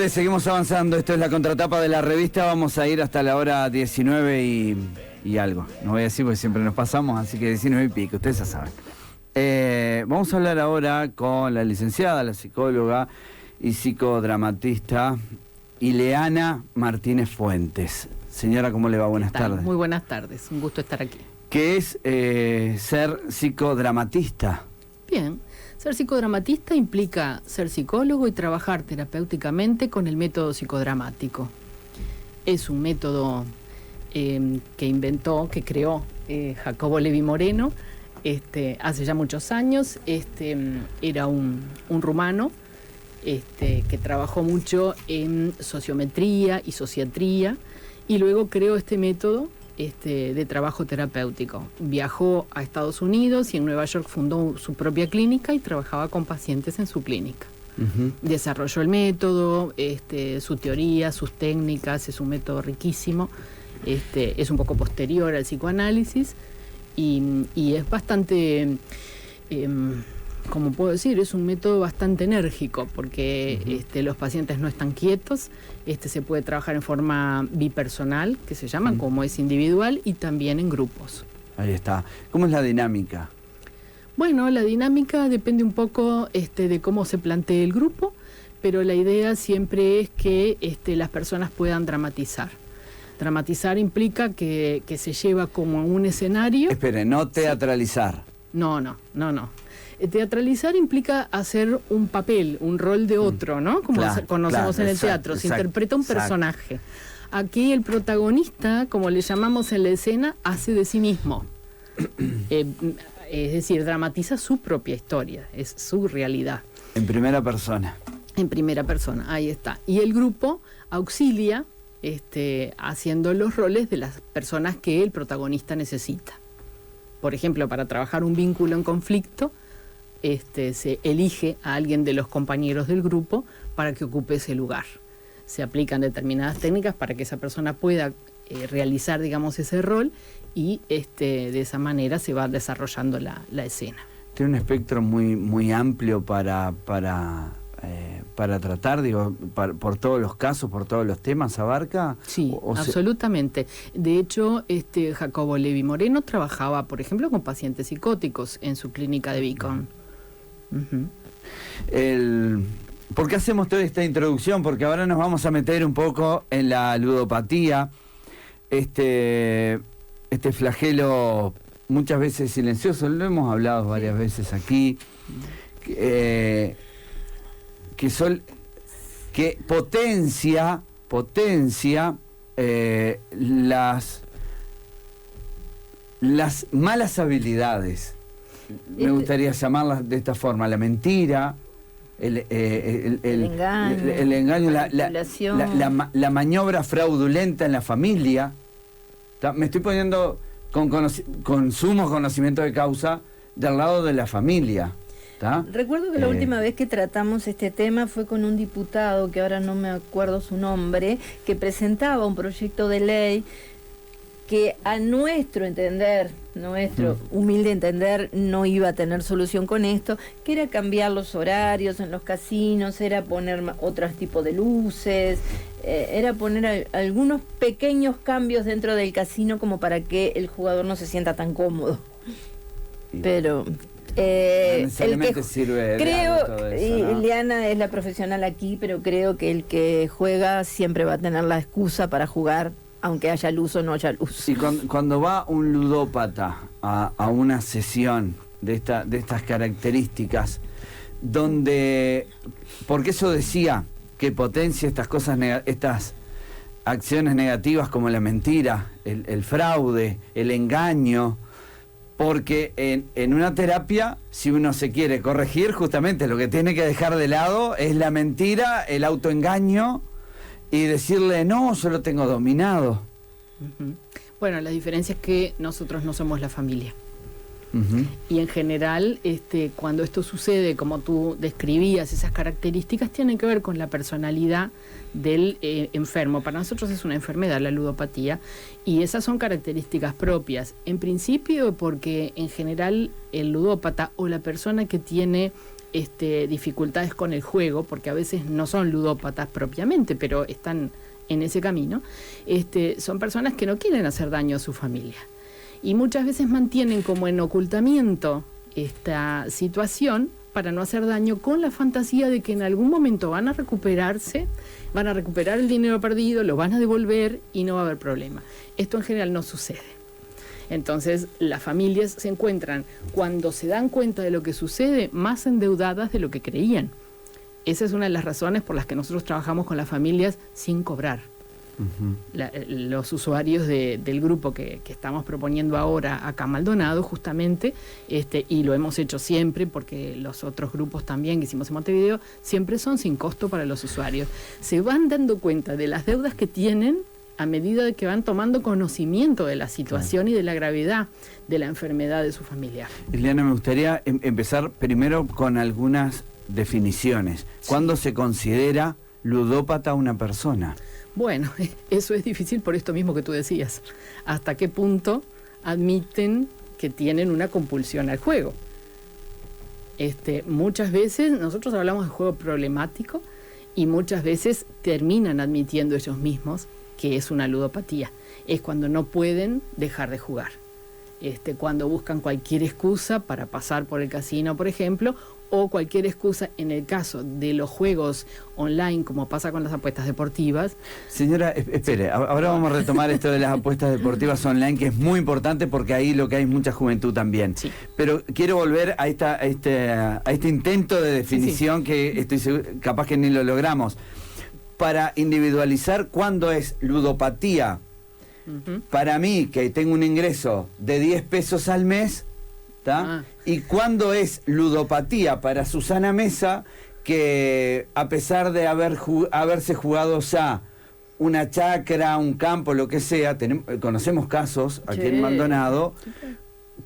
Señores, seguimos avanzando. Esto es la contratapa de la revista. Vamos a ir hasta la hora 19 y algo. No voy a decir porque siempre nos pasamos, así que 19 y pico, ustedes ya saben. Vamos a hablar ahora con la licenciada, la psicóloga y psicodramatista Ileana Martínez Fuentes. Señora, ¿cómo le va? Buenas tardes. Muy buenas tardes, un gusto estar aquí. ¿Qué es ser psicodramatista? Bien, ser psicodramatista implica ser psicólogo y trabajar terapéuticamente con el método psicodramático. Es un método que creó Jacobo Levi Moreno hace ya muchos años. Era un rumano que trabajó mucho en sociometría y sociatría y luego creó este método de trabajo terapéutico. Viajó a Estados Unidos y en Nueva York fundó su propia clínica y trabajaba con pacientes en su clínica. Desarrolló el método, su teoría, sus técnicas. Es un método riquísimo, es un poco posterior al psicoanálisis y es bastante, como puedo decir, es un método bastante enérgico porque los pacientes no están quietos. Se puede trabajar en forma bipersonal, que se llama, como es individual, y también en grupos. Ahí está. ¿Cómo es la dinámica? Bueno, la dinámica depende un poco de cómo se plantee el grupo, pero la idea siempre es que las personas puedan dramatizar. Dramatizar implica que se lleva como a un escenario... Espere, no teatralizar. Sí. No. Teatralizar implica hacer un papel, un rol de otro, ¿no? Como conocemos en el teatro, se interpreta un personaje. Aquí el protagonista, como le llamamos en la escena, hace de sí mismo. Es decir, dramatiza su propia historia, es su realidad. En primera persona. En primera persona, ahí está. Y el grupo auxilia haciendo los roles de las personas que el protagonista necesita. Por ejemplo, para trabajar un vínculo en conflicto, se elige a alguien de los compañeros del grupo para que ocupe ese lugar. Se aplican determinadas técnicas para que esa persona pueda realizar, digamos, ese rol y de esa manera se va desarrollando la escena. Tiene un espectro muy amplio para tratar, digo, por todos los casos, por todos los temas, ¿abarca? Sí, absolutamente. De hecho, Jacobo Levi Moreno trabajaba, por ejemplo, con pacientes psicóticos en su clínica de Beacon. ¿Por qué hacemos toda esta introducción? Porque ahora nos vamos a meter un poco en la ludopatía, este flagelo muchas veces silencioso, lo hemos hablado varias veces aquí, que potencia las malas habilidades. Me gustaría llamarlas de esta forma: la mentira, el engaño, la maniobra fraudulenta en la familia. Me estoy poniendo con sumo conocimiento de causa del lado de la familia. Recuerdo que la última vez que tratamos este tema fue con un diputado, que ahora no me acuerdo su nombre, que presentaba un proyecto de ley que a nuestro entender, humilde entender, no iba a tener solución con esto, que era cambiar los horarios en los casinos, era poner otros tipos de luces, era poner algunos pequeños cambios dentro del casino como para que el jugador no se sienta tan cómodo. Pero... necesariamente sirve creo, todo eso, ¿no? Ileana es la profesional aquí, pero creo que el que juega siempre va a tener la excusa para jugar, aunque haya luz o no haya luz. Y cuando va un ludópata a una sesión de estas características, porque eso decía que potencia estas cosas, estas acciones negativas como la mentira, el fraude, el engaño. Porque en una terapia, si uno se quiere corregir, justamente lo que tiene que dejar de lado es la mentira, el autoengaño y decirle, no, yo lo tengo dominado. Bueno, la diferencia es que nosotros no somos la familia. Y en general, cuando esto sucede, como tú describías, esas características tienen que ver con la personalidad del enfermo. Para nosotros es una enfermedad, la ludopatía, y esas son características propias. En principio, porque en general el ludópata o la persona que tiene dificultades con el juego, porque a veces no son ludópatas propiamente, pero están en ese camino, son personas que no quieren hacer daño a su familia. Y muchas veces mantienen como en ocultamiento esta situación para no hacer daño, con la fantasía de que en algún momento van a recuperarse, van a recuperar el dinero perdido, lo van a devolver y no va a haber problema. Esto en general no sucede. Entonces, las familias se encuentran, cuando se dan cuenta de lo que sucede, más endeudadas de lo que creían. Esa es una de las razones por las que nosotros trabajamos con las familias sin cobrar. Los usuarios del grupo que estamos proponiendo ahora acá en Maldonado, justamente, y lo hemos hecho siempre, porque los otros grupos también que hicimos en Montevideo, siempre son sin costo para los usuarios. Se van dando cuenta de las deudas que tienen a medida de que van tomando conocimiento de la situación y de la gravedad de la enfermedad de su familiar. Liliana, me gustaría empezar primero con algunas definiciones. ¿Cuándo se considera ludópata una persona? Bueno, eso es difícil por esto mismo que tú decías. ¿Hasta qué punto admiten que tienen una compulsión al juego? Muchas veces nosotros hablamos de juego problemático y muchas veces terminan admitiendo ellos mismos que es una ludopatía. Es cuando no pueden dejar de jugar. Cuando buscan cualquier excusa para pasar por el casino, por ejemplo, o cualquier excusa en el caso de los juegos online, como pasa con las apuestas deportivas. Señora, espere, ahora vamos a retomar esto de las apuestas deportivas online, que es muy importante porque ahí lo que hay es mucha juventud también. Sí. Pero quiero volver a este intento de definición que estoy seguro, capaz que ni lo logramos. Para individualizar cuándo es ludopatía, para mí, que tengo un ingreso de 10 pesos al mes, y cuándo es ludopatía para Susana Mesa, que a pesar de haberse jugado ya una chacra, un campo, lo que sea, conocemos casos aquí en Maldonado,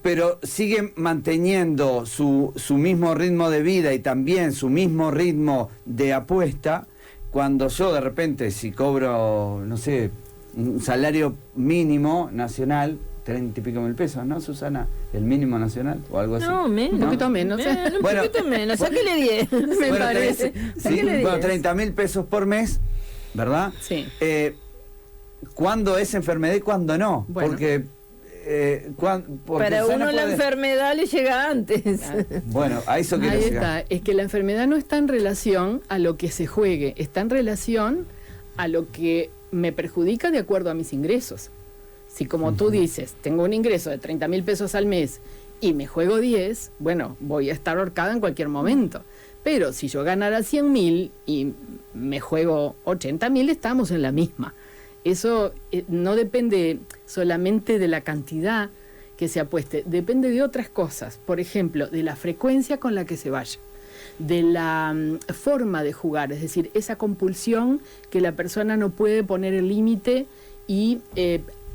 pero sigue manteniendo su mismo ritmo de vida y también su mismo ritmo de apuesta. Cuando yo de repente, si cobro, no sé, un salario mínimo nacional, 30 y pico mil pesos, ¿no, Susana? ¿El mínimo nacional o algo así? No, menos. Un poquito menos. Un poquito menos, sáquele 10, me parece. Sí, bueno, 30 mil pesos por mes, ¿verdad? Sí. ¿Cuándo es enfermedad y cuándo no? Bueno. Porque para uno la enfermedad le llega antes. Bueno, a eso quiero llegar. Es que la enfermedad no está en relación a lo que se juegue, está en relación a lo que me perjudica de acuerdo a mis ingresos. Si como tú dices, tengo un ingreso de 30 mil pesos al mes y me juego 10, bueno, voy a estar ahorcada en cualquier momento. Pero si yo ganara 100.000 y me juego 80.000, estamos en la misma. Eso no depende solamente de la cantidad que se apueste, depende de otras cosas. Por ejemplo, de la frecuencia con la que se vaya, de la forma de jugar, es decir, esa compulsión que la persona no puede poner el límite y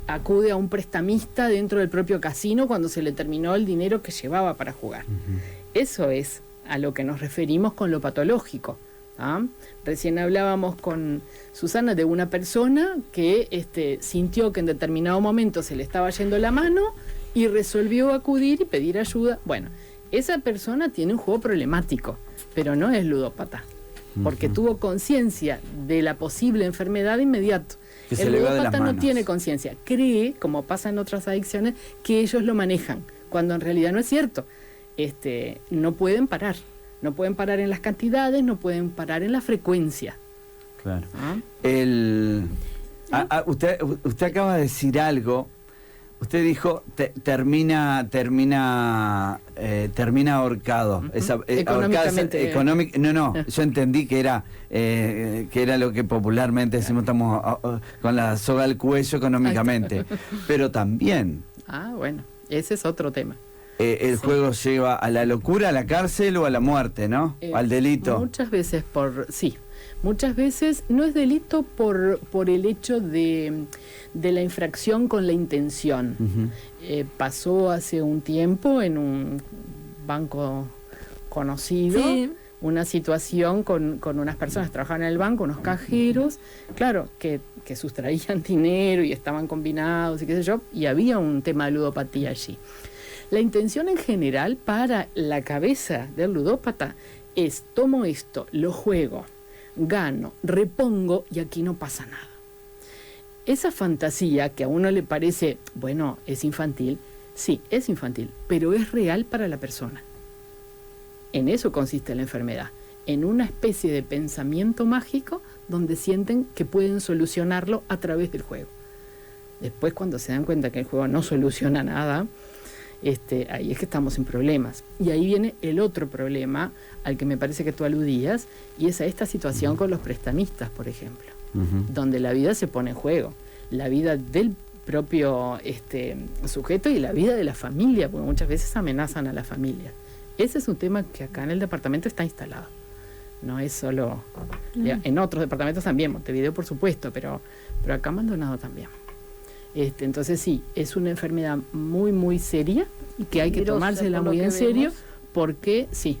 acude a un prestamista dentro del propio casino cuando se le terminó el dinero que llevaba para jugar. Eso es a lo que nos referimos con lo patológico. Recién hablábamos con Susana de una persona que sintió que en determinado momento se le estaba yendo la mano y resolvió acudir y pedir ayuda. Bueno, esa persona tiene un juego problemático, pero no es ludópata, porque tuvo conciencia de la posible enfermedad de inmediato. El ludópata no tiene conciencia, cree, como pasa en otras adicciones, que ellos lo manejan, cuando en realidad no es cierto. No pueden parar. No pueden parar en las cantidades, no pueden parar en la frecuencia. Claro. Usted acaba de decir algo. Usted dijo termina ahorcado. Económicamente. Yo entendí que era lo que popularmente decimos, estamos con la soga al cuello económicamente. Pero también. Bueno, ese es otro tema. El juego lleva a la locura, a la cárcel o a la muerte, ¿no? Al delito. Muchas veces muchas veces no es delito por el hecho de la infracción con la intención. Pasó hace un tiempo en un banco conocido, una situación con unas personas que trabajaban en el banco, unos cajeros, claro, que sustraían dinero y estaban combinados y qué sé yo, y había un tema de ludopatía allí. La intención en general para la cabeza del ludópata es tomo esto, lo juego, gano, repongo y aquí no pasa nada. Esa fantasía que a uno le parece, bueno, es infantil, sí, es infantil, pero es real para la persona. En eso consiste la enfermedad, en una especie de pensamiento mágico donde sienten que pueden solucionarlo a través del juego. Después, cuando se dan cuenta que el juego no soluciona nada, ahí es que estamos en problemas. Y ahí viene el otro problema al que me parece que tú aludías, y es a esta situación con los prestamistas, por ejemplo, donde la vida se pone en juego, la vida del propio sujeto y la vida de la familia, porque muchas veces amenazan a la familia. Ese es un tema que acá en el departamento está instalado. No es solo... En otros departamentos también, Montevideo por supuesto, pero acá Maldonado también. Entonces sí, es una enfermedad muy, muy seria y que hay que tomársela muy en serio, porque sí.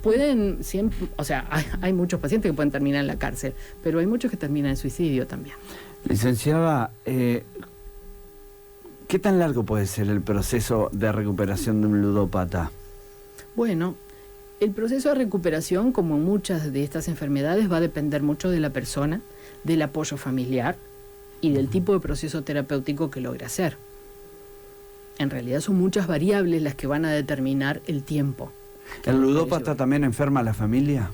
Pueden siempre, o sea, hay muchos pacientes que pueden terminar en la cárcel, pero hay muchos que terminan en suicidio también. Licenciada, ¿qué tan largo puede ser el proceso de recuperación de un ludópata? Bueno, el proceso de recuperación, como muchas de estas enfermedades, va a depender mucho de la persona, del apoyo familiar y del tipo de proceso terapéutico que logre hacer. En realidad son muchas variables las que van a determinar el tiempo. ¿El ludópata también enferma a la familia?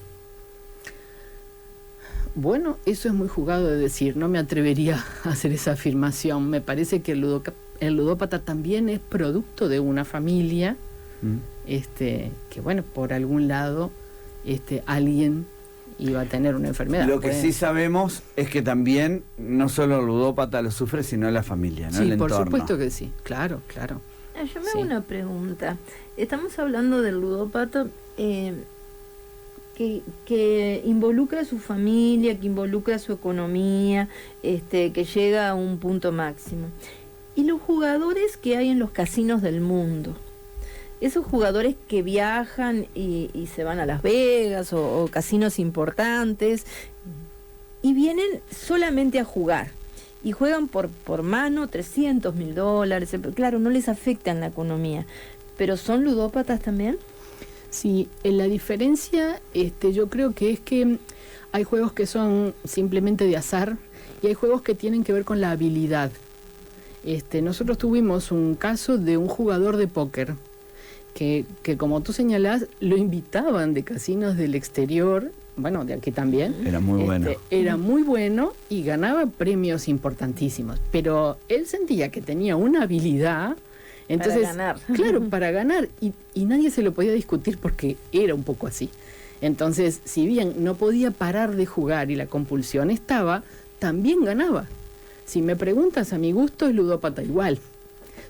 Bueno, eso es muy jugado de decir, no me atrevería a hacer esa afirmación. Me parece que el ludópata también es producto de una familia, que bueno, por algún lado alguien iba a tener una enfermedad. Lo que sí sabemos es que también no solo el ludópata lo sufre, sino la familia, ¿no? Sí, el entorno. Por supuesto que sí, claro. Yo me hago una pregunta. Estamos hablando del ludópata que involucra a su familia, que involucra a su economía, que llega a un punto máximo. Y los jugadores que hay en los casinos del mundo, esos jugadores que viajan y se van a Las Vegas o casinos importantes y vienen solamente a jugar y juegan por mano $300.000, claro, no les afecta en la economía, pero ¿son ludópatas también? Sí, la diferencia yo creo que es que hay juegos que son simplemente de azar y hay juegos que tienen que ver con la habilidad. Nosotros tuvimos un caso de un jugador de póker que como tú señalás, lo invitaban de casinos del exterior, bueno, de aquí también. Era muy bueno. Era muy bueno y ganaba premios importantísimos, pero él sentía que tenía una habilidad, entonces, para ganar. Claro, para ganar, y nadie se lo podía discutir porque era un poco así. Entonces, si bien no podía parar de jugar y la compulsión estaba, también ganaba. Si me preguntas, a mi gusto es ludópata igual.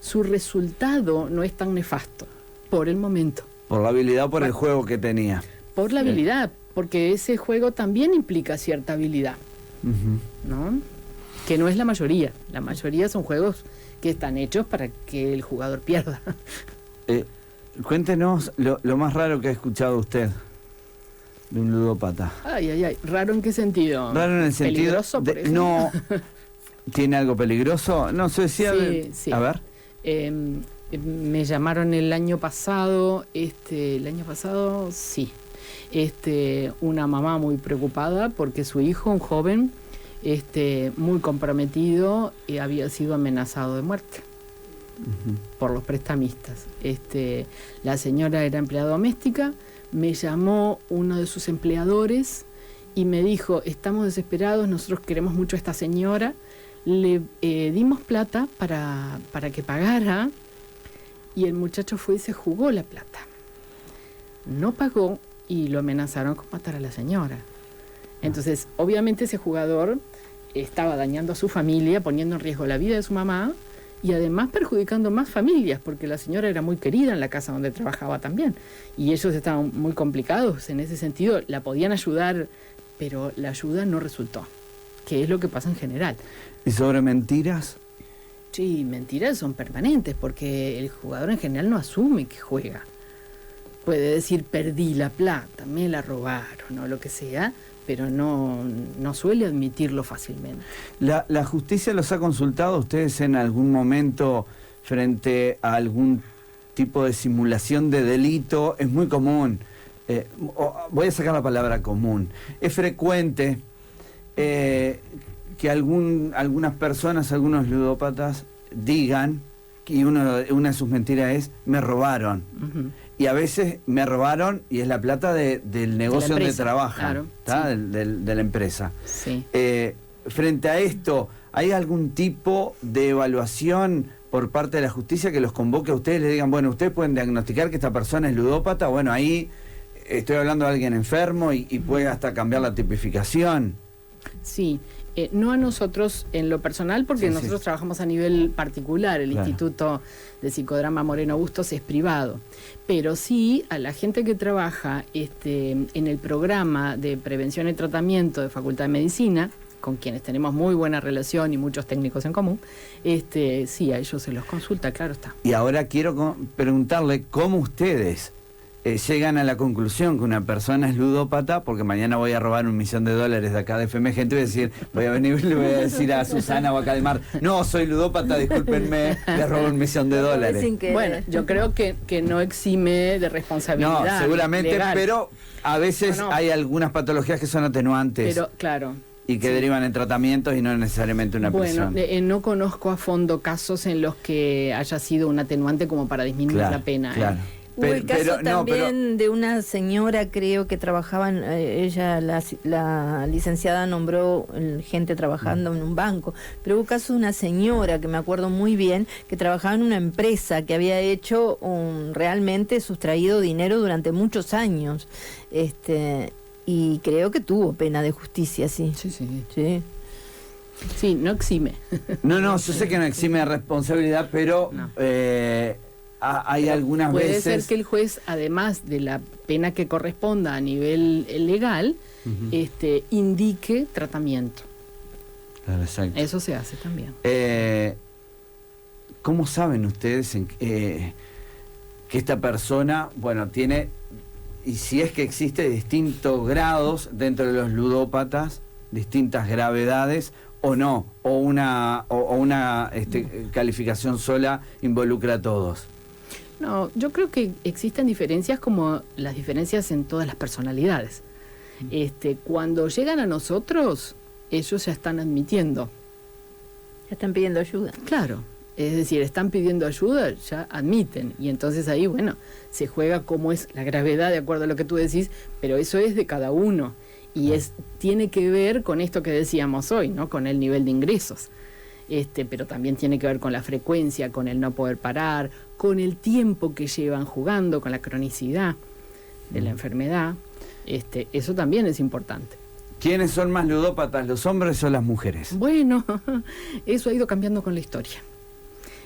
Su resultado no es tan nefasto. Por el momento. Por la habilidad, por el juego que tenía. Por la habilidad, porque ese juego también implica cierta habilidad, ¿no? Que no es la mayoría. La mayoría son juegos que están hechos para que el jugador pierda. Cuéntenos lo más raro que ha escuchado usted de un ludópata. Ay. ¿Raro en qué sentido? Raro en el sentido... ¿Peligroso, por ejemplo? No. ¿Tiene algo peligroso? No, se decía... Sí. A ver. Me llamaron el año pasado, sí, una mamá muy preocupada porque su hijo, un joven, muy comprometido, había sido amenazado de muerte por los prestamistas. La señora era empleada doméstica, me llamó uno de sus empleadores y me dijo, estamos desesperados, nosotros queremos mucho a esta señora, le dimos plata para que pagara. Y el muchacho fue y se jugó la plata. No pagó y lo amenazaron con matar a la señora. Entonces, obviamente ese jugador estaba dañando a su familia, poniendo en riesgo la vida de su mamá y además perjudicando más familias, porque la señora era muy querida en la casa donde trabajaba también. Y ellos estaban muy complicados en ese sentido. La podían ayudar, pero la ayuda no resultó, que es lo que pasa en general. ¿Y sobre mentiras? Sí, mentiras son permanentes porque el jugador en general no asume que juega. Puede decir, perdí la plata, me la robaron o lo que sea, pero no suele admitirlo fácilmente. ¿La justicia los ha consultado ustedes en algún momento frente a algún tipo de simulación de delito? Es muy común voy a sacar la palabra común, es frecuente que algunas personas, algunos ludópatas digan, y una de sus mentiras es, me robaron. Ujú. Y a veces me robaron y es la plata del negocio donde trabajan, claro, sí. de la empresa. Sí. Frente a esto, ¿hay algún tipo de evaluación por parte de la justicia que los convoque a ustedes y les digan, bueno, ustedes pueden diagnosticar que esta persona es ludópata? Bueno, ahí estoy hablando de alguien enfermo y puede hasta cambiar la tipificación. Sí, no a nosotros en lo personal, porque Sí, nosotros sí. trabajamos a nivel particular. El Claro. Instituto de Psicodrama Moreno Bustos es privado, pero sí a la gente que trabaja en el programa de prevención y tratamiento de Facultad de Medicina, con quienes tenemos muy buena relación y muchos técnicos en común, sí, a ellos se los consulta, claro está. Y ahora quiero preguntarle cómo ustedes llegan a la conclusión que una persona es ludópata, porque mañana voy a robar $1.000.000 de acá de FM Gente y voy a decir, voy a venir y le voy a decir a Susana o acá de Mar, no, soy ludópata, discúlpenme, les robo $1.000.000. Sin querer. Bueno, yo creo que no exime de responsabilidad. No, seguramente, legal. pero a veces No. hay algunas patologías que son atenuantes Pero, claro. y que sí. derivan en tratamientos y no necesariamente una Bueno, prisión. no conozco a fondo casos en los que haya sido un atenuante como para disminuir Claro, la pena. claro. Hubo el caso no, también de una señora, creo que trabajaba, ella, la licenciada nombró gente trabajando en un banco, pero hubo caso de una señora que me acuerdo muy bien, que trabajaba en una empresa que había hecho realmente sustraído dinero durante muchos años, y creo que tuvo pena de justicia, sí. Sí, sí. Sí. Sí, no exime. No, yo sé que no exime de responsabilidad, pero No. hay algunas Puede veces... ser que el juez, además de la pena que corresponda a nivel legal, Ujú. indique tratamiento. Claro, exacto. Eso se hace también. ¿Cómo saben ustedes que esta persona, bueno, tiene, y si es que existe, distintos grados dentro de los ludópatas, distintas gravedades, o no, o una calificación sola involucra a todos? No, yo creo que existen diferencias como las diferencias en todas las personalidades. Cuando llegan a nosotros, ellos ya están admitiendo. Ya están pidiendo ayuda. Claro, es decir, están pidiendo ayuda, ya admiten. Y entonces ahí, bueno, se juega cómo es la gravedad de acuerdo a lo que tú decís, pero eso es de cada uno. Y tiene que ver con esto que decíamos hoy, ¿no? Con el nivel de ingresos. Pero también tiene que ver con la frecuencia, con el no poder parar, con el tiempo que llevan jugando, con la cronicidad de la enfermedad. Eso también es importante. ¿Quiénes son más ludópatas, los hombres o las mujeres? Bueno, eso ha ido cambiando con la historia.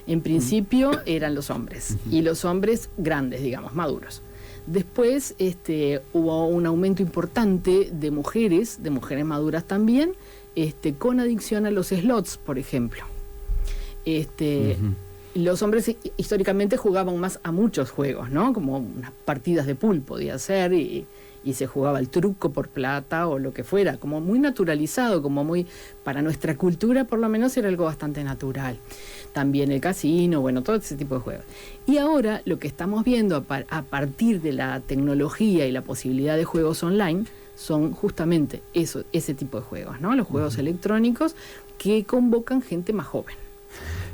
En principio eran los hombres, y los hombres grandes, digamos, maduros. Después hubo un aumento importante de mujeres maduras también, con adicción a los slots, por ejemplo. Los hombres históricamente jugaban más a muchos juegos, ¿no? Como unas partidas de pool podía ser, y se jugaba el truco por plata o lo que fuera, como muy naturalizado, como muy, para nuestra cultura por lo menos era algo bastante natural. También el casino, bueno, todo ese tipo de juegos. Y ahora lo que estamos viendo a partir de la tecnología y la posibilidad de juegos online son justamente ese tipo de juegos, ¿no? Los juegos electrónicos que convocan gente más joven,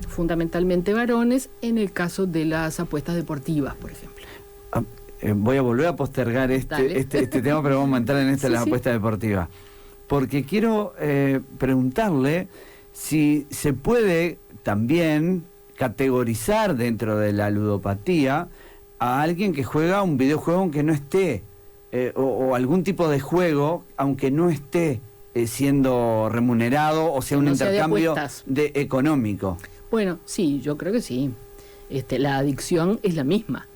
fundamentalmente varones, en el caso de las apuestas deportivas, por ejemplo. Voy a volver a postergar este tema, pero vamos a entrar en de las apuestas deportivas. Porque quiero preguntarle si se puede también categorizar dentro de la ludopatía a alguien que juega un videojuego aunque no esté, o algún tipo de juego aunque no esté siendo remunerado, o sea, un intercambio económico. Bueno, sí, yo creo que sí. La adicción es la misma.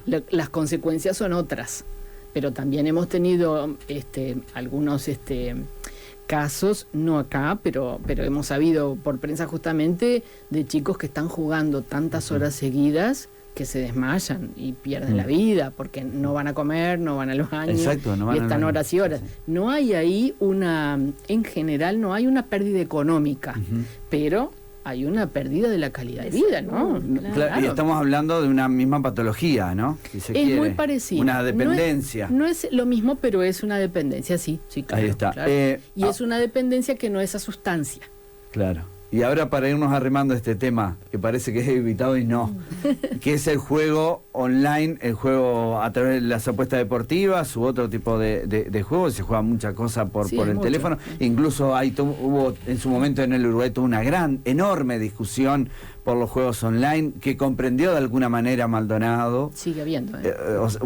Las consecuencias son otras, pero también hemos tenido algunos casos, no acá, pero hemos sabido por prensa justamente de chicos que están jugando tantas horas seguidas que se desmayan y pierden la vida porque no van a comer, no van a los baños. Exacto, no van y están horas y horas. Sí. No hay ahí en general no hay una pérdida económica, pero hay una pérdida de la calidad de vida, ¿no? Claro. Y estamos hablando de una misma patología, ¿no? Si se es quiere. muy parecido. Una dependencia. No es lo mismo, pero es una dependencia, sí, claro. Ahí está. Claro. Y es una dependencia que no es a sustancia. Claro. Y ahora para irnos arrimando este tema, que parece que es evitado y no, que es el juego online, el juego a través de las apuestas deportivas u otro tipo de juegos, se juega mucha cosa por el teléfono. Incluso hubo en su momento en el Uruguay toda una enorme discusión por los juegos online, que comprendió de alguna manera Maldonado. Sigue habiendo.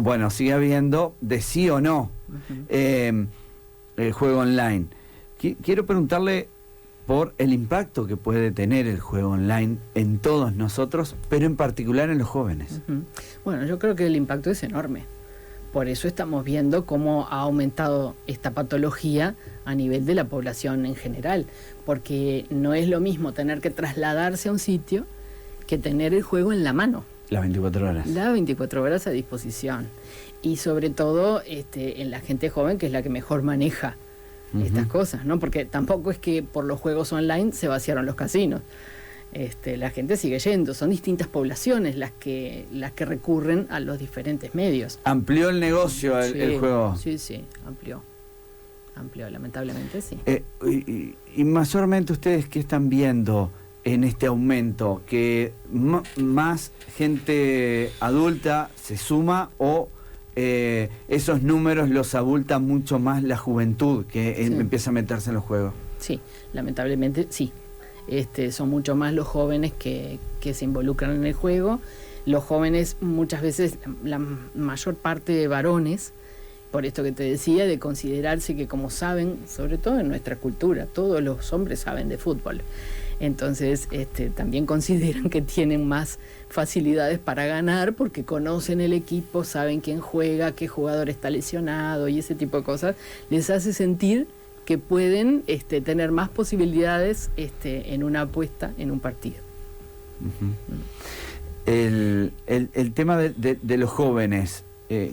Bueno, sigue habiendo, de sí o no, el juego online. Quiero preguntarle por el impacto que puede tener el juego online en todos nosotros, pero en particular en los jóvenes. Bueno, yo creo que el impacto es enorme. Por eso estamos viendo cómo ha aumentado esta patología a nivel de la población en general, porque no es lo mismo tener que trasladarse a un sitio que tener el juego en la mano. Las 24 horas. Las 24 horas a disposición. Y sobre todo en la gente joven, que es la que mejor maneja estas cosas, ¿no? Porque tampoco es que por los juegos online se vaciaron los casinos. La gente sigue yendo, son distintas poblaciones las que recurren a los diferentes medios. ¿Amplió el negocio el juego? Sí, amplió, lamentablemente sí. Y mayormente ustedes, ¿qué están viendo en este aumento? ¿Que más gente adulta se suma o esos números los abulta mucho más la juventud que empieza a meterse en los juegos? Sí, lamentablemente sí. Son mucho más los jóvenes que se involucran en el juego. Los jóvenes muchas veces, la mayor parte de varones, por esto que te decía, de considerarse que como saben, sobre todo en nuestra cultura, todos los hombres saben de fútbol. Entonces también consideran que tienen más facilidades para ganar porque conocen el equipo, saben quién juega, qué jugador está lesionado y ese tipo de cosas. Les hace sentir que pueden tener más posibilidades en una apuesta, en un partido. El tema de los jóvenes,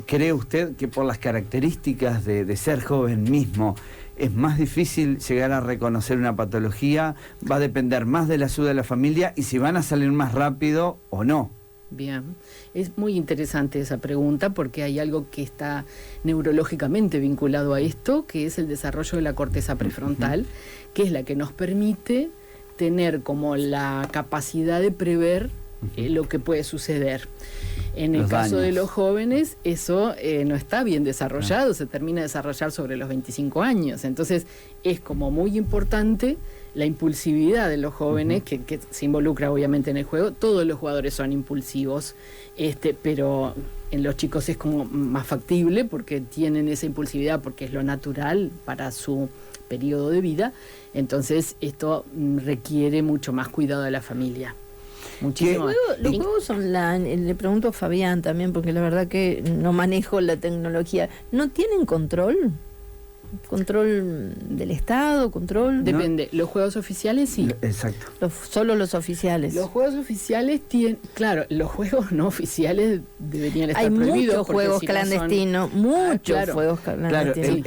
¿cree usted que por las características de ser joven mismo es más difícil llegar a reconocer una patología? ¿Va a depender más de la ayuda de la familia y si van a salir más rápido o no? Bien, es muy interesante esa pregunta porque hay algo que está neurológicamente vinculado a esto, que es el desarrollo de la corteza prefrontal, que es la que nos permite tener como la capacidad de prever lo que puede suceder. En el caso de los jóvenes, eso no está bien desarrollado, se termina de desarrollar sobre los 25 años. Entonces, es como muy importante la impulsividad de los jóvenes, que se involucra obviamente en el juego. Todos los jugadores son impulsivos, pero en los chicos es como más factible porque tienen esa impulsividad, porque es lo natural para su periodo de vida. Entonces, esto requiere mucho más cuidado de la familia. Muchísimo. Los juegos online, le pregunto a Fabián también, porque la verdad que no manejo la tecnología, ¿no tienen control? ¿Control del Estado? ¿Control? Depende. Los juegos oficiales sí. Exacto. Solo los oficiales. Los juegos oficiales tienen... Claro, los juegos no oficiales deberían estar prohibidos. Hay muchos juegos clandestinos, juegos clandestinos.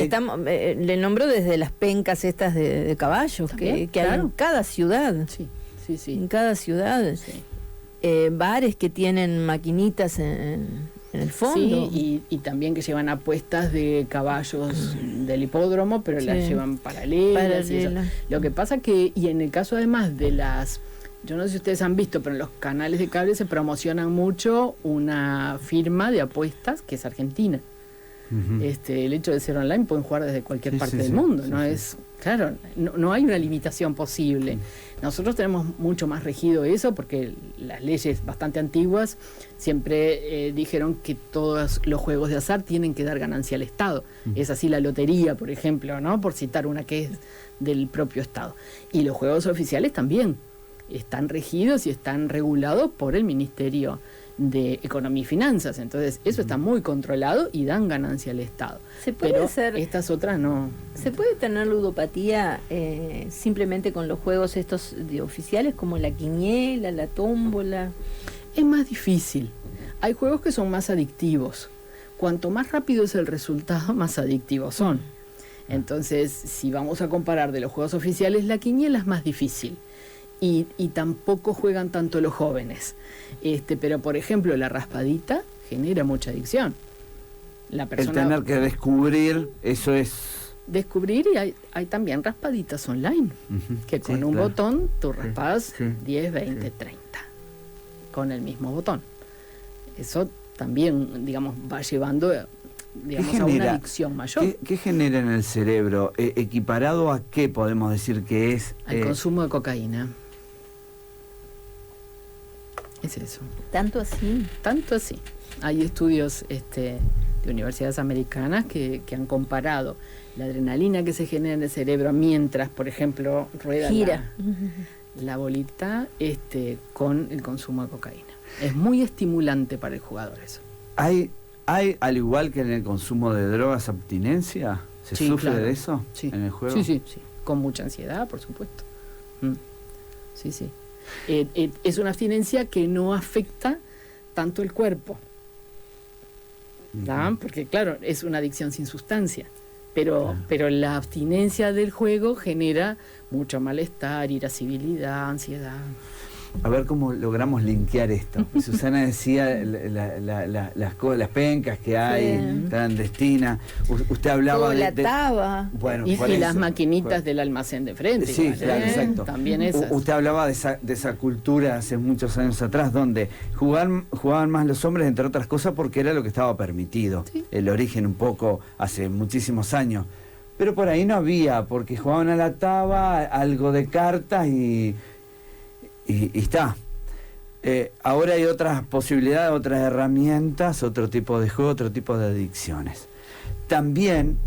Claro, le nombro desde las pencas estas de caballos, que hay en cada ciudad. Sí. En cada ciudad. Sí. Bares que tienen maquinitas en el fondo. Sí, y también que llevan apuestas de caballos del hipódromo, pero las llevan paralelas. Y eso. Lo que pasa que, y en el caso además de yo no sé si ustedes han visto, pero en los canales de cable se promocionan mucho una firma de apuestas que es argentina. El hecho de ser online pueden jugar desde cualquier parte del mundo, ¿no? Es claro, no hay una limitación posible. Nosotros tenemos mucho más regido eso porque las leyes bastante antiguas siempre dijeron que todos los juegos de azar tienen que dar ganancia al Estado. Es así la lotería, por ejemplo, ¿no? Por citar una que es del propio Estado. Y los juegos oficiales también están regidos y están regulados por el Ministerio de Economía y Finanzas. Entonces eso está muy controlado y dan ganancia al Estado. Pero estas otras no. ¿Se puede tener ludopatía simplemente con los juegos estos oficiales como la quiniela, la tómbola? Es más difícil. Hay juegos que son más adictivos. Cuanto más rápido es el resultado, más adictivos son. Entonces, si vamos a comparar de los juegos oficiales, la quiniela es más difícil. y tampoco juegan tanto los jóvenes. Pero por ejemplo, la raspadita genera mucha adicción. La persona el tener que descubrir, eso es... Descubrir, y hay también raspaditas online, que con sí, un claro. botón tú raspas sí, 10, 20, sí. 30, con el mismo botón. Eso también, digamos, va llevando, digamos, a una adicción mayor. ¿Qué genera en el cerebro? ¿Equiparado a qué podemos decir que es? Al consumo de cocaína. Es eso. ¿Tanto así? Tanto así. Hay estudios de universidades americanas que han comparado la adrenalina que se genera en el cerebro mientras, por ejemplo, rueda gira la bolita con el consumo de cocaína. Es muy estimulante para el jugador eso. ¿Hay, al igual que en el consumo de drogas, abstinencia? ¿Se Sí, sufre claro. de eso Sí. en el juego? Sí. Con mucha ansiedad, por supuesto. Sí. Es una abstinencia que no afecta tanto el cuerpo. ¿tá? Porque claro, es una adicción sin sustancia, pero la abstinencia del juego genera mucho malestar, irascibilidad, ansiedad. A ver cómo logramos linkear esto. Susana decía las pencas que hay, clandestinas. Usted hablaba la taba. Bueno, y las maquinitas del almacén de frente. Sí, igual, claro, exacto. También esas. Usted hablaba de esa cultura hace muchos años atrás, donde jugaban más los hombres, entre otras cosas, porque era lo que estaba permitido. Sí. El origen un poco hace muchísimos años. Pero por ahí no había, porque jugaban a la taba, algo de cartas y está. Ahora hay otras posibilidades, otras herramientas, otro tipo de juego, otro tipo de adicciones. También,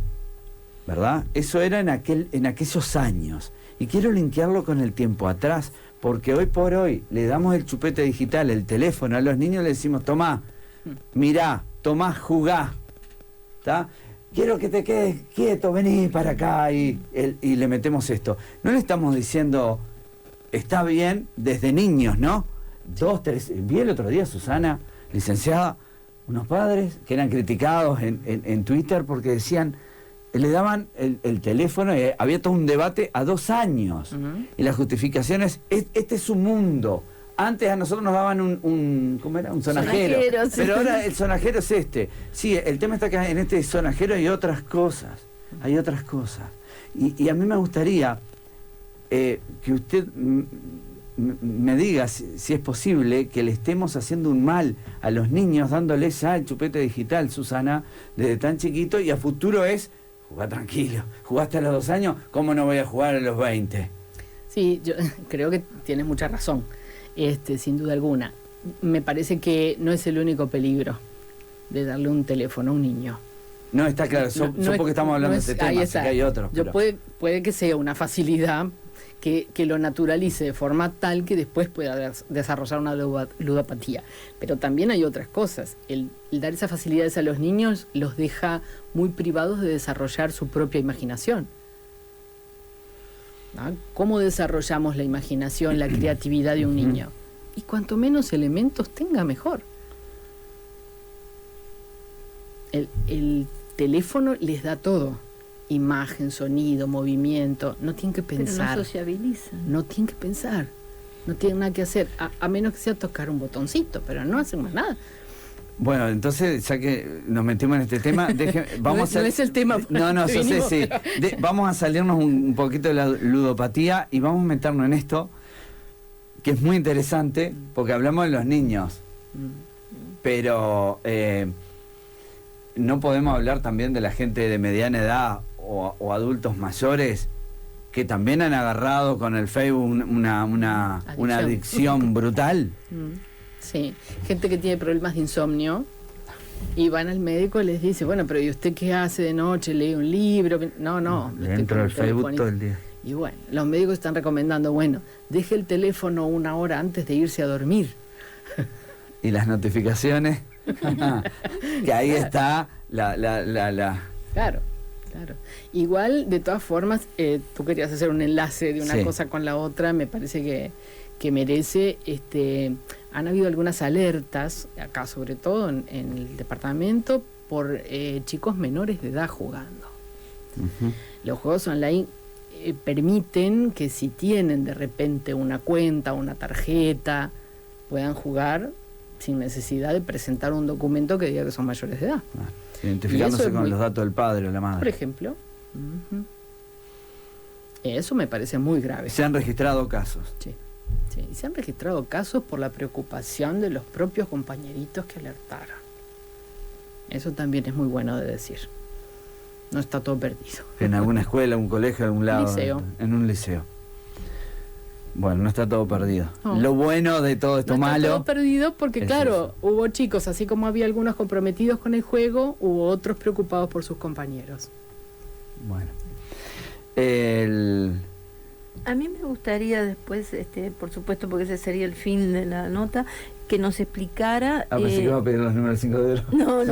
¿verdad? Eso era en aquellos años. Y quiero linkearlo con el tiempo atrás, porque hoy por hoy le damos el chupete digital, el teléfono a los niños, le decimos, tomá, mirá, tomá, jugá. ¿Está? Quiero que te quedes quieto, vení para acá y le metemos esto. No le estamos diciendo... Está bien desde niños, ¿no? 2, 3... Vi el otro día, Susana, licenciada, unos padres que eran criticados en Twitter porque decían, le daban el teléfono, y había todo un debate a 2 años. Y la justificación es, este es su mundo. Antes a nosotros nos daban ¿cómo era? Un sonajero. Sonajero, sí. Pero ahora el sonajero es este. Sí, el tema está que en este sonajero hay otras cosas. Hay otras cosas. Y a mí me gustaría... que usted me diga si es posible que le estemos haciendo un mal a los niños dándoles ya el chupete digital, Susana, desde tan chiquito, y a futuro es jugar tranquilo. Jugaste a los 2 años, ¿cómo no voy a jugar a los 20? Sí, yo creo que tienes mucha razón, sin duda alguna. Me parece que no es el único peligro de darle un teléfono a un niño. No, está claro, porque estamos hablando de este tema, así que hay otros. Puede que sea una facilidad que lo naturalice de forma tal que después pueda desarrollar una ludopatía. Pero también hay otras cosas. El dar esas facilidades a los niños los deja muy privados de desarrollar su propia imaginación. ¿Ah? ¿Cómo desarrollamos la imaginación, la creatividad de un niño? Y cuanto menos elementos tenga, mejor. El teléfono les da todo. Imagen, sonido, movimiento. No tienen que pensar. Pero no sociabilizan. No tienen que pensar. No tienen nada que hacer. A menos que sea tocar un botoncito, pero no hacen más nada. Bueno, entonces, ya que nos metimos en este tema, vamos no es el tema. No, yo sé, sí. Vamos a salirnos un poquito de la ludopatía y vamos a meternos en esto, que es muy interesante, porque hablamos de los niños. Pero no podemos hablar también de la gente de mediana edad o adultos mayores que también han agarrado con el Facebook una adicción brutal. Sí, gente que tiene problemas de insomnio y van al médico y les dice, bueno, pero ¿y usted qué hace de noche? ¿Lee un libro? No. Dentro del Facebook todo el día. Y bueno, los médicos están recomendando, bueno, deje el teléfono 1 hora antes de irse a dormir. Y las notificaciones, que ahí está Claro. Igual, de todas formas, tú querías hacer un enlace de una cosa con la otra, me parece que merece, han habido algunas alertas, acá sobre todo en el departamento, por chicos menores de edad jugando. Los juegos online permiten que si tienen de repente una cuenta, una tarjeta, puedan jugar sin necesidad de presentar un documento que diga que son mayores de edad. Identificándose con los datos del padre o la madre. Por ejemplo. Eso me parece muy grave. Se han registrado casos. Sí. Y se han registrado casos por la preocupación de los propios compañeritos que alertaron. Eso también es muy bueno de decir. No está todo perdido. En alguna escuela, un colegio, en algún lado. Liceo. En un liceo. Bueno, no está todo perdido. No. Lo bueno de todo esto no malo... está todo perdido porque, es claro, eso. hubo chicos, así como había algunos comprometidos con el juego, hubo otros preocupados por sus compañeros. Bueno. A mí me gustaría después, por supuesto, porque ese sería el fin de la nota, que nos explicara... Pensé que iba a pedir los números 5 de oro. No.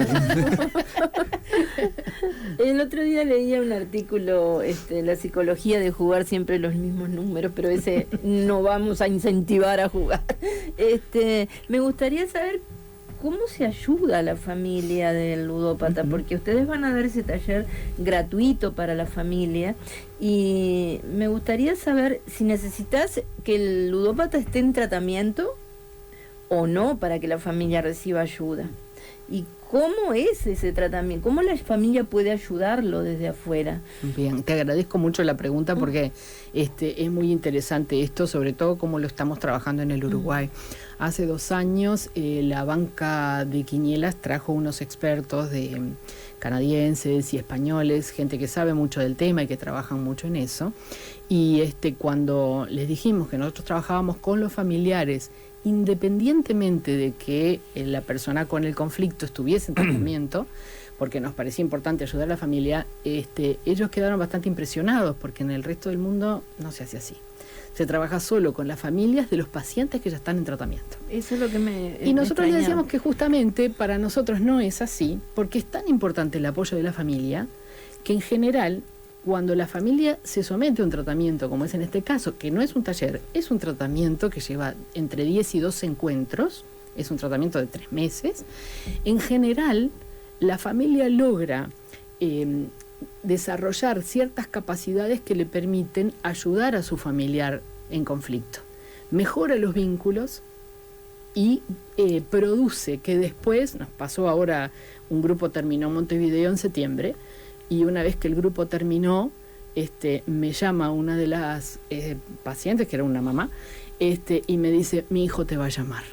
El otro día leía un artículo, la psicología de jugar siempre los mismos números, pero ese no vamos a incentivar a jugar. Me gustaría saber cómo se ayuda a la familia del ludópata, porque ustedes van a dar ese taller gratuito para la familia y me gustaría saber si necesitas que el ludópata esté en tratamiento o no para que la familia reciba ayuda. ¿Y cómo es ese tratamiento? ¿Cómo la familia puede ayudarlo desde afuera? Bien, te agradezco mucho la pregunta porque es muy interesante esto, sobre todo cómo lo estamos trabajando en el Uruguay. Hace 2 años la banca de quinielas trajo unos expertos de canadienses y españoles, gente que sabe mucho del tema y que trabajan mucho en eso. Y cuando les dijimos que nosotros trabajábamos con los familiares, independientemente de que la persona con el conflicto estuviese en tratamiento, porque nos parecía importante ayudar a la familia, ellos quedaron bastante impresionados, porque en el resto del mundo no se hace así. Se trabaja solo con las familias de los pacientes que ya están en tratamiento. Eso es lo que Y nosotros le decíamos que justamente para nosotros no es así, porque es tan importante el apoyo de la familia, que en general, cuando la familia se somete a un tratamiento, como es en este caso, que no es un taller, es un tratamiento que lleva entre 10 y 12 encuentros, es un tratamiento de 3 meses, en general la familia logra desarrollar ciertas capacidades que le permiten ayudar a su familiar en conflicto. Mejora los vínculos y produce que después, nos pasó ahora, un grupo terminó en Montevideo en septiembre, y una vez que el grupo terminó, me llama una de las pacientes, que era una mamá, y me dice, mi hijo te va a llamar.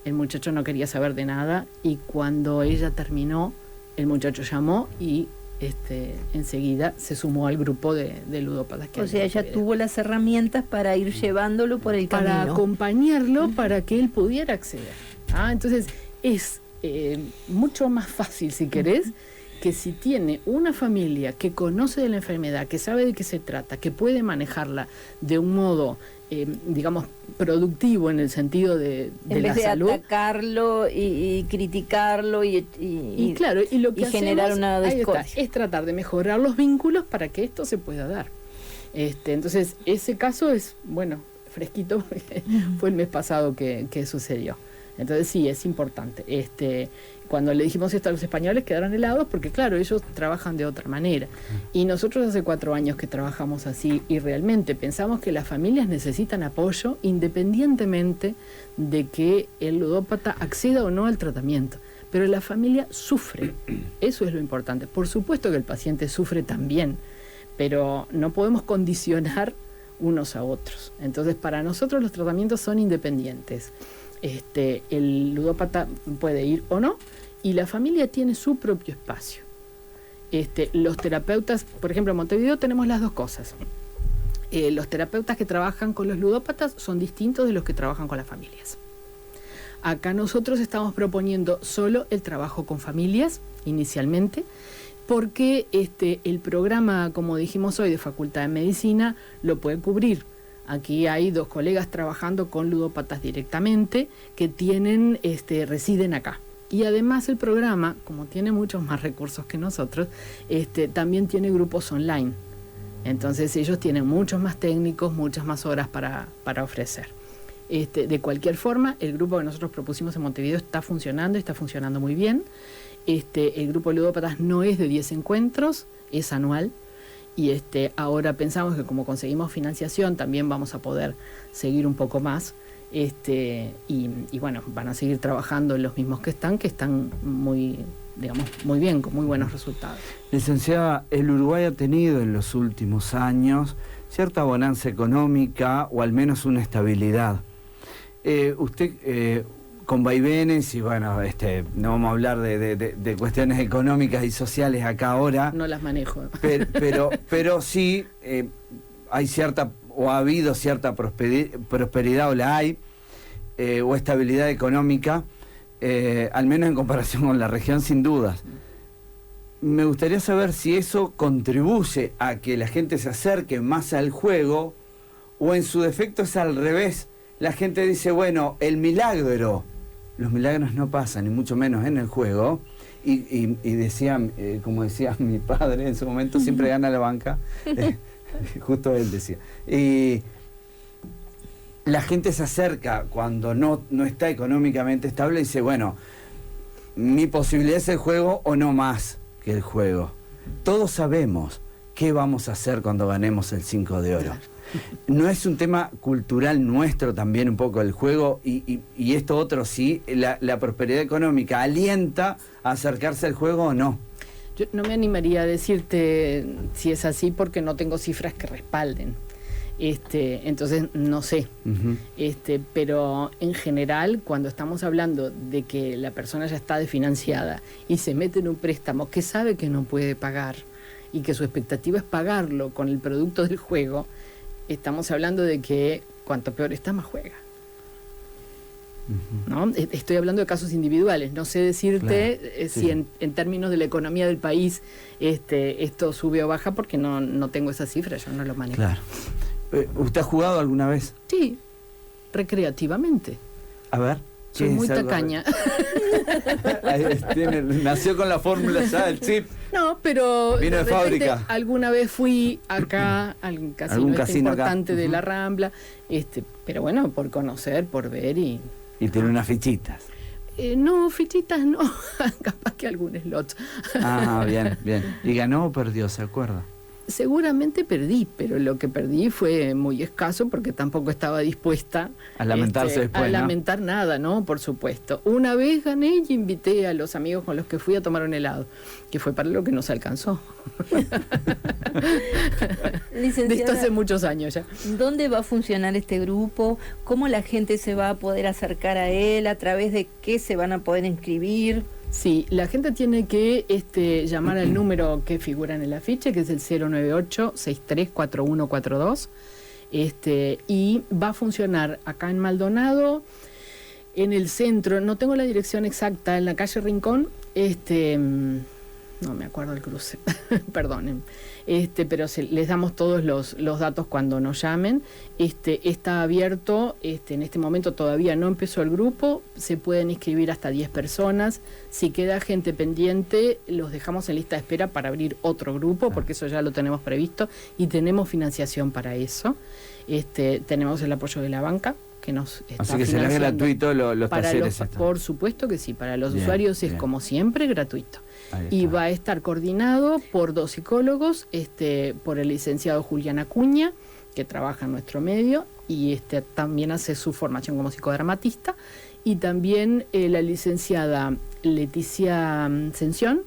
El muchacho no quería saber de nada, y cuando ella terminó, el muchacho llamó y enseguida se sumó al grupo de ludópatas. O sea, ella tuvo las herramientas para ir llevándolo por el camino. Para acompañarlo, para que él pudiera acceder. Entonces, es mucho más fácil, si querés, que si tiene una familia que conoce de la enfermedad, que sabe de qué se trata, que puede manejarla de un modo, digamos, productivo en el sentido de la salud. En vez de atacarlo y criticarlo y claro, y lo que generar una discordia. Es tratar de mejorar los vínculos para que esto se pueda dar. Entonces, ese caso es, bueno, fresquito, porque fue el mes pasado que sucedió. Entonces sí, es importante. Cuando le dijimos esto a los españoles quedaron helados porque, claro, ellos trabajan de otra manera. Y nosotros hace 4 años que trabajamos así y realmente pensamos que las familias necesitan apoyo independientemente de que el ludópata acceda o no al tratamiento. Pero la familia sufre, eso es lo importante. Por supuesto que el paciente sufre también, pero no podemos condicionar unos a otros. Entonces, para nosotros los tratamientos son independientes. El ludópata puede ir o no, y la familia tiene su propio espacio. Los terapeutas, por ejemplo, en Montevideo tenemos las dos cosas. Los terapeutas que trabajan con los ludópatas son distintos de los que trabajan con las familias. Acá nosotros estamos proponiendo solo el trabajo con familias, inicialmente, porque el programa, como dijimos hoy, de Facultad de Medicina, lo puede cubrir. Aquí hay 2 colegas trabajando con ludópatas directamente que residen acá. Y además el programa, como tiene muchos más recursos que nosotros, también tiene grupos online. Entonces ellos tienen muchos más técnicos, muchas más horas para ofrecer. De cualquier forma, el grupo que nosotros propusimos en Montevideo está funcionando muy bien. El grupo de ludópatas no es de 10 encuentros, es anual. y ahora pensamos que como conseguimos financiación también vamos a poder seguir un poco más, y bueno, van a seguir trabajando los mismos que están muy, digamos, muy bien, con muy buenos resultados. Licenciada, el Uruguay ha tenido en los últimos años cierta bonanza económica o al menos una estabilidad. Usted, con vaivenes, y bueno, no vamos a hablar de cuestiones económicas y sociales acá ahora. No las manejo. Pero sí hay cierta, o ha habido cierta prosperidad, o la hay, o estabilidad económica, al menos en comparación con la región, sin dudas. Me gustaría saber si eso contribuye a que la gente se acerque más al juego, o en su defecto es al revés. La gente dice, bueno, el milagro, los milagros no pasan, ni mucho menos en el juego, y decían, como decía mi padre en su momento, siempre gana la banca, justo él decía. Y la gente se acerca cuando no está económicamente estable y dice, bueno, mi posibilidad es el juego o no más que el juego. Todos sabemos qué vamos a hacer cuando ganemos el 5 de oro. Claro. ¿No es un tema cultural nuestro también un poco el juego? Y esto otro sí, la prosperidad económica alienta a acercarse al juego o no. Yo no me animaría a decirte si es así porque no tengo cifras que respalden. Entonces no sé. Pero en general, cuando estamos hablando de que la persona ya está desfinanciada y se mete en un préstamo que sabe que no puede pagar y que su expectativa es pagarlo con el producto del juego, estamos hablando de que cuanto peor está, más juega. ¿No? Estoy hablando de casos individuales, no sé decirte si en términos de la economía del país esto sube o baja porque no tengo esa cifra, yo no lo manejo. Claro. ¿Usted ha jugado alguna vez? Sí, recreativamente. A ver. Soy muy tacaña. Nació con la fórmula ya, el chip. No, pero vino de fábrica. Alguna vez fui acá al casino importante acá de la Rambla, pero bueno, por conocer, por ver y tiene unas fichitas. No, fichitas no, capaz que algún slot. Bien. ¿Y ganó o perdió, se acuerda? Seguramente perdí, pero lo que perdí fue muy escaso porque tampoco estaba dispuesta a lamentarse después, a lamentar nada, ¿no? Por supuesto. Una vez gané y invité a los amigos con los que fui a tomar un helado, que fue para lo que nos alcanzó. De esto hace muchos años ya. ¿Dónde va a funcionar este grupo? ¿Cómo la gente se va a poder acercar a él? ¿A través de qué se van a poder inscribir? Sí, la gente tiene que llamar al número que figura en el afiche, que es el 098-634142, y va a funcionar acá en Maldonado, en el centro, no tengo la dirección exacta, en la calle Rincón, no me acuerdo el cruce, perdonen, pero les damos todos los datos cuando nos llamen. Está abierto, en este momento todavía no empezó el grupo, se pueden inscribir hasta 10 personas. Si queda gente pendiente, los dejamos en lista de espera para abrir otro grupo, porque eso ya lo tenemos previsto y tenemos financiación para eso. Tenemos el apoyo de la banca, que nos está así que será gratuito los talleres. Por supuesto que sí, para los usuarios es como siempre gratuito. Y va a estar coordinado por 2 psicólogos, por el licenciado Julián Acuña, que trabaja en nuestro medio, y también hace su formación como psicodramatista, y también la licenciada Leticia Sención,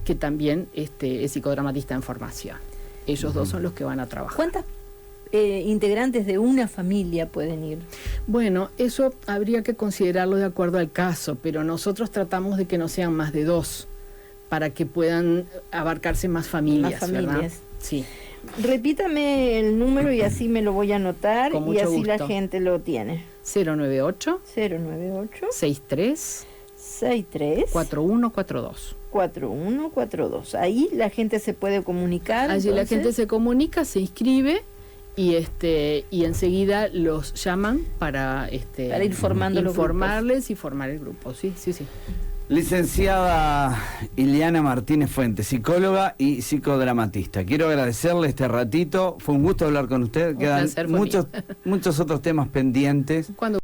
que también es psicodramatista en formación. Ellos dos son los que van a trabajar. ¿Cuántas integrantes de una familia pueden ir? Bueno, eso habría que considerarlo de acuerdo al caso, pero nosotros tratamos de que no sean más de 2, para que puedan abarcarse más familias, ¿verdad? Sí. Repítame el número y así me lo voy a anotar y así gusto. La gente lo tiene. 098 63 4142. 4142. Ahí la gente se puede comunicar. Allí la gente se comunica, se inscribe y enseguida los llaman para ir formando informarles y formar el grupo. Sí. Licenciada Ileana Martínez Fuentes, psicóloga y psicodramatista. Quiero agradecerle este ratito. Fue un gusto hablar con usted. Quedan muchos otros temas pendientes. Cuando